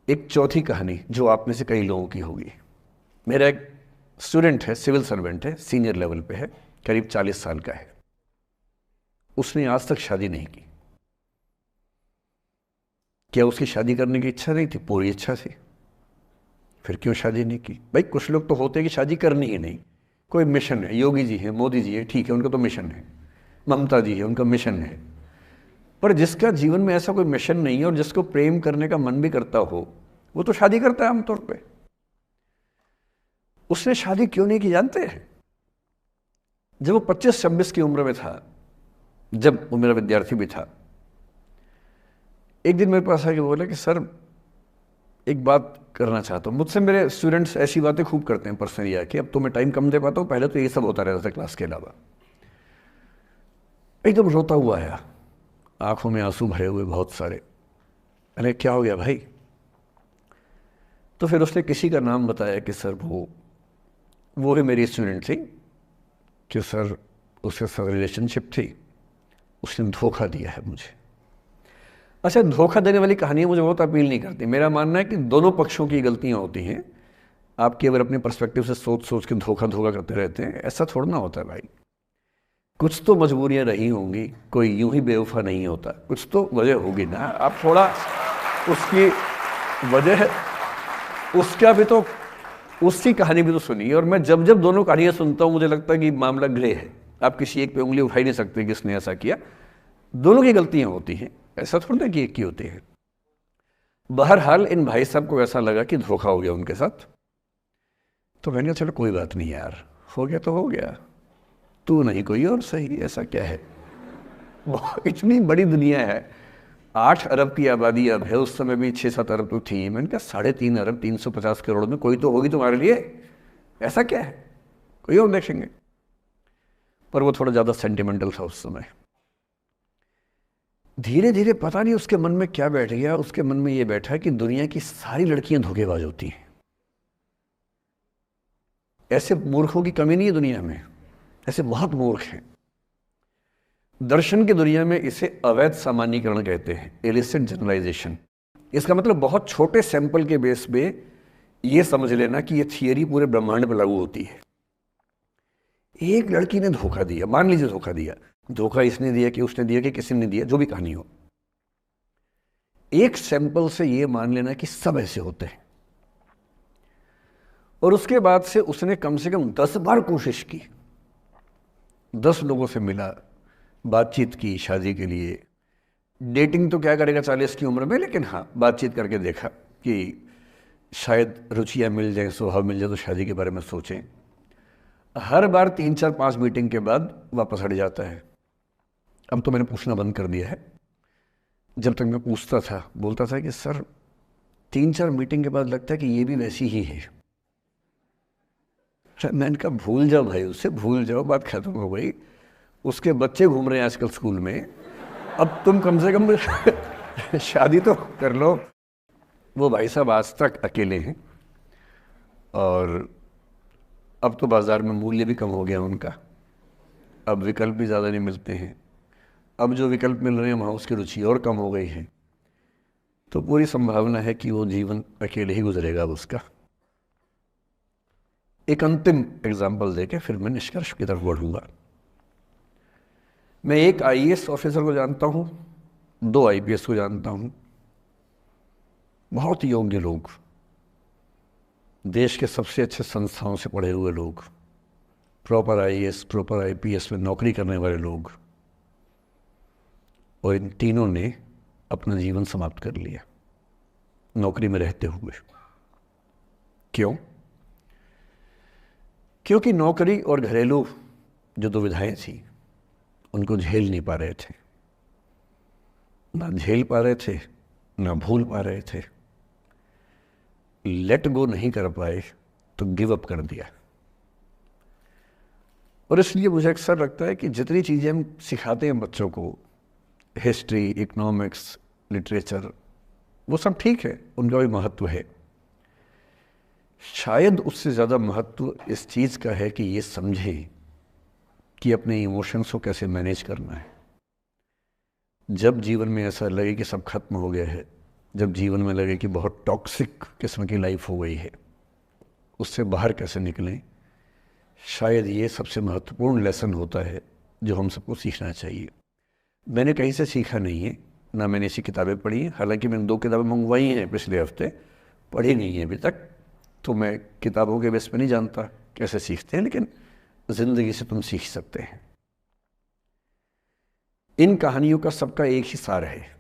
एक चौथी कहानी जो आप में से कई लोगों की होगी। मेरा एक स्टूडेंट है, सिविल सर्वेंट है, सीनियर लेवल पे है, करीब 40 साल का है। उसने आज तक शादी नहीं की। क्या उसकी शादी करने की इच्छा नहीं थी? पूरी इच्छा थी। फिर क्यों शादी नहीं की? भाई कुछ लोग तो होते हैं कि शादी करनी ही नहीं, कोई मिशन है। योगी जी है, मोदी जी है, ठीक है, उनका तो मिशन है। ममता जी है, उनका मिशन है। पर जिसका जीवन में ऐसा कोई मिशन नहीं है और जिसको प्रेम करने का मन भी करता हो, वो तो शादी करता है आमतौर पे। उसने शादी क्यों नहीं की जानते हैं? जब वो 25-26 की उम्र में था, जब वो मेरा विद्यार्थी भी था, एक दिन मेरे पास आके बोला कि सर एक बात करना चाहता हूँ। मुझसे मेरे स्टूडेंट्स ऐसी बातें खूब करते हैं पर्सनली आके, अब तो मैं टाइम कम दे पाता हूँ, पहले तो ये सब होता रहता था क्लास के अलावा। एकदम रोता हुआ आया, आंखों में आंसू भरे हुए बहुत सारे। अरे क्या हो गया भाई? तो फिर उसने किसी का नाम बताया कि सर वो ही मेरी स्टूडेंट थी, कि सर उसके साथ रिलेशनशिप थी, उसने धोखा दिया है मुझे। अच्छा, धोखा देने वाली कहानियाँ मुझे बहुत अपील नहीं करती। मेरा मानना है कि दोनों पक्षों की गलतियाँ होती हैं। आपकी अगर अपने पर्सपेक्टिव से सोच सोच के धोखा करते रहते हैं, ऐसा थोड़ा ना होता है भाई। कुछ तो मजबूरियाँ रही होंगी, कोई यूं ही बेवफा नहीं होता, कुछ तो वजह होगी ना। आप थोड़ा उसकी वजह, उसका भी तो, उसकी कहानी भी तो सुनिए। और मैं जब जब दोनों कहानियाँ सुनता हूँ मुझे लगता है कि मामला ग्रे है। आप किसी एक पे उंगली उठा ही नहीं सकते कि इसने ऐसा किया। दोनों की गलतियाँ होती हैं, ऐसा थोड़ा ना कि एक की होती है। बहरहाल इन भाई साहब को ऐसा लगा कि धोखा हो गया उनके साथ। तो मैंने कहा चलो कोई बात नहीं यार, हो गया तो हो गया, तू नहीं कोई और सही, ऐसा क्या है। इतनी बड़ी दुनिया है, 8 अरब की आबादी अब है, उस समय भी 6-7 अरब तो थी। मैंने कहा 3.5 अरब 350 करोड़ में कोई तो होगी तुम्हारे लिए, ऐसा क्या है, कोई और देखेंगे। पर वो थोड़ा ज़्यादा सेंटिमेंटल था उस समय। धीरे धीरे पता नहीं उसके मन में क्या बैठ गया, उसके मन में ये बैठा कि दुनिया की सारी लड़कियां धोखेबाज होती हैं। ऐसे मूर्खों की कमी नहीं है दुनिया में, ऐसे बहुत मूर्ख हैं। दर्शन की दुनिया में इसे अवैध सामान्यीकरण कहते हैं, इलिसिट जनरलाइजेशन। इसका मतलब बहुत छोटे सैंपल के बेस पे ये समझ लेना कि ये थियरी पूरे ब्रह्मांड पर लागू होती है। एक लड़की ने धोखा दिया, मान लीजिए धोखा दिया, धोखा इसने दिया कि उसने दिया कि किसी ने दिया, जो भी कहानी हो, एक सैंपल से ये मान लेना कि सब ऐसे होते हैं। और उसके बाद से उसने कम से कम 10 बार कोशिश की, 10 लोगों से मिला, बातचीत की शादी के लिए। डेटिंग तो क्या करेगा 40 की उम्र में, लेकिन हाँ बातचीत करके देखा कि शायद रुचियाँ मिल जाएं, स्वभाव मिल जाए तो शादी के बारे में सोचें। हर बार 3-4-5 मीटिंग के बाद वापस हट जाता है। अब तो मैंने पूछना बंद कर दिया है। जब तक मैं पूछता था बोलता था कि सर 3-4 मीटिंग के बाद लगता है कि ये भी वैसी ही है। मैंने कहा भूल जाओ भाई, उससे भूल जाओ, बात खत्म हो गई। उसके बच्चे घूम रहे हैं आजकल स्कूल में, अब तुम कम से कम शादी तो कर लो। वो भाई साहब आज तक अकेले हैं, और अब तो बाज़ार में मूल्य भी कम हो गया उनका, अब विकल्प भी ज़्यादा नहीं मिलते हैं। अब जो विकल्प मिल रहे हैं वहाँ उसकी रुचि और कम हो गई है। तो पूरी संभावना है कि वो जीवन अकेले ही गुजरेगा अब उसका। एक अंतिम एग्जाम्पल देके फिर मैं निष्कर्ष की तरफ बढ़ूंगा। मैं एक आईएएस ऑफिसर को जानता हूँ, 2 आईपीएस को जानता हूँ, बहुत योग्य लोग, देश के सबसे अच्छे संस्थाओं से पढ़े हुए लोग, प्रॉपर आईएएस प्रॉपर आईपीएस में नौकरी करने वाले लोग, और इन तीनों ने अपना जीवन समाप्त कर लिया नौकरी में रहते हुए। क्यों? क्योंकि नौकरी और घरेलू जो दुविधाएं थी उनको झेल नहीं पा रहे थे, ना झेल पा रहे थे, ना भूल पा रहे थे। लेट गो नहीं कर पाए तो गिव अप कर दिया। और इसलिए मुझे अक्सर लगता है कि जितनी चीज़ें हम सिखाते हैं बच्चों को, हिस्ट्री, इकोनॉमिक्स, लिटरेचर, वो सब ठीक है, उनका भी महत्व है। शायद उससे ज़्यादा महत्व इस चीज़ का है कि ये समझें कि अपने इमोशंस को कैसे मैनेज करना है। जब जीवन में ऐसा लगे कि सब खत्म हो गया है, जब जीवन में लगे कि बहुत टॉक्सिक किस्म की लाइफ हो गई है, उससे बाहर कैसे निकलें, शायद ये सबसे महत्वपूर्ण लेसन होता है जो हम सबको सीखना चाहिए। मैंने कहीं से सीखा नहीं है, ना मैंने ऐसी किताबें पढ़ी हैं, हालांकि मैंने 2 किताबें मंगवाई हैं पिछले हफ्ते, पढ़ी नहीं है अभी तक, तो मैं किताबों के बेस पे नहीं जानता कैसे सीखते हैं, लेकिन ज़िंदगी से तुम सीख सकते हैं। इन कहानियों का सबका एक ही सार है